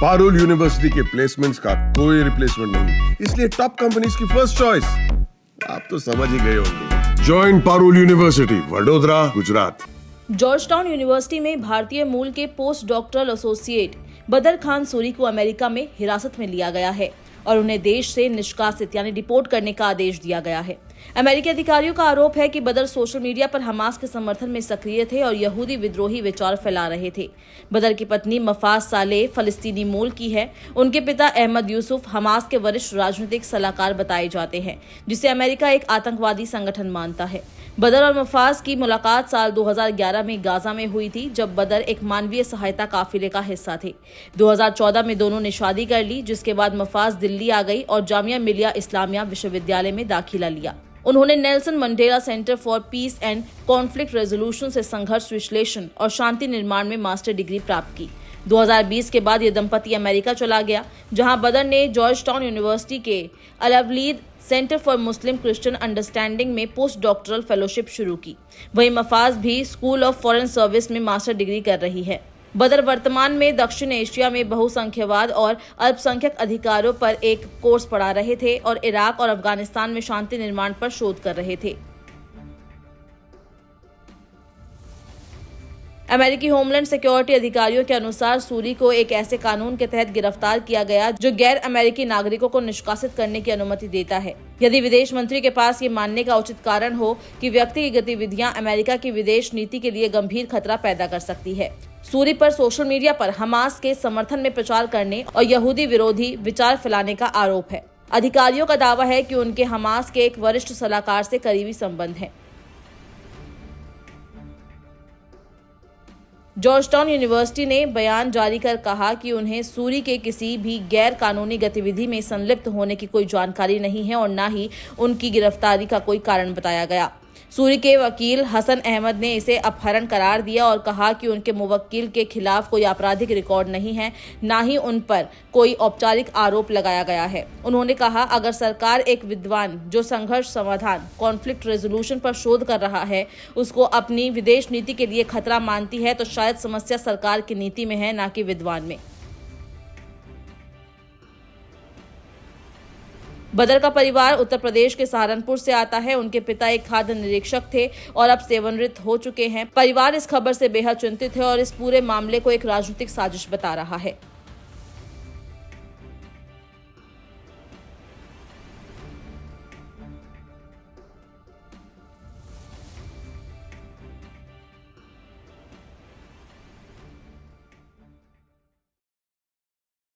Parul university के placements का कोई रिप्लेसमेंट नहीं, इसलिए टॉप कंपनीज की फर्स्ट चॉइस। आप तो समझ ही गए होंगे। Join Parul university, Vadodara, Gujarat. Georgetown university में भारतीय मूल के पोस्ट डॉक्टरल एसोसिएट बदर खान सूरी को अमेरिका में हिरासत में लिया गया है और उन्हें देश से निष्कासित यानी डिपोर्ट करने का आदेश दिया गया है। अमेरिकी अधिकारियों का आरोप है कि बदर सोशल मीडिया पर हमास के समर्थन में सक्रिय थे और यहूदी विद्रोही विचार फैला रहे थे। बदर की पत्नी मफाज सालेह फलस्तीनी मूल की है। उनके पिता अहमद यूसुफ हमास के वरिष्ठ राजनीतिक सलाहकार बताए जाते हैं, जिसे अमेरिका एक आतंकवादी संगठन मानता है। बदर और मफाज की मुलाकात साल 2011 में गाजा में हुई थी, जब बदर एक मानवीय सहायता काफिले का हिस्सा थे। 2014 में दोनों ने शादी कर ली, जिसके बाद मफाज दिल्ली आ गई और जामिया मिलिया इस्लामिया विश्वविद्यालय में दाखिला लिया। उन्होंने Nelson Mandela centre for piece and conflict resolution से संघर्ष विश्लेषण और शांति निर्माण में मास्टर डिग्री प्राप्त की। 2020 के बाद ये दंपति अमेरिका चला गया, जहां बदर ने जॉर्जटाउन यूनिवर्सिटी के Alwaleed centre for Muslim Christian understanding में पोस्ट डॉक्टरल फेलोशिप शुरू की। वहीं मफाज भी स्कूल ऑफ फॉरेन सर्विस में मास्टर डिग्री कर रही है। बदर वर्तमान में दक्षिण एशिया में बहुसंख्यवाद और अल्पसंख्यक अधिकारों पर एक कोर्स पढ़ा रहे थे और इराक और अफगानिस्तान में शांति निर्माण पर शोध कर रहे थे। अमेरिकी होमलैंड सिक्योरिटी अधिकारियों के अनुसार सूरी को एक ऐसे कानून के तहत गिरफ्तार किया गया जो गैर अमेरिकी नागरिकों को निष्कासित करने की अनुमति देता है, यदि विदेश मंत्री के पास ये मानने का उचित कारण हो कि व्यक्ति की गतिविधियां अमेरिका की विदेश नीति के लिए गंभीर खतरा पैदा कर सकती है। सूरी पर सोशल मीडिया पर हमास के समर्थन में प्रचार करने और यहूदी विरोधी विचार फैलाने का आरोप है। अधिकारियों का दावा है कि उनके हमास के एक वरिष्ठ सलाहकार से करीबी संबंध है। जॉर्जटाउन यूनिवर्सिटी ने बयान जारी कर कहा कि उन्हें सूरी के किसी भी गैर कानूनी गतिविधि में संलिप्त होने की कोई जानकारी नहीं है और न ही उनकी गिरफ्तारी का कोई कारण बताया गया। सूरी के वकील हसन अहमद ने इसे अपहरण करार दिया और कहा कि उनके मुवक्किल के खिलाफ कोई आपराधिक रिकॉर्ड नहीं है, न ही उन पर कोई औपचारिक आरोप लगाया गया है। उन्होंने कहा, अगर सरकार एक विद्वान जो संघर्ष समाधान कॉन्फ्लिक्ट रेजोल्यूशन पर शोध कर रहा है उसको अपनी विदेश नीति के लिए खतरा मानती है, तो शायद समस्या सरकार की नीति में है, न कि विद्वान में। बदर का परिवार उत्तर प्रदेश के सहारनपुर से आता है। उनके पिता एक खाद्य निरीक्षक थे और अब सेवानिवृत्त हो चुके हैं। परिवार इस खबर से बेहद चिंतित है और इस पूरे मामले को एक राजनीतिक साजिश बता रहा है।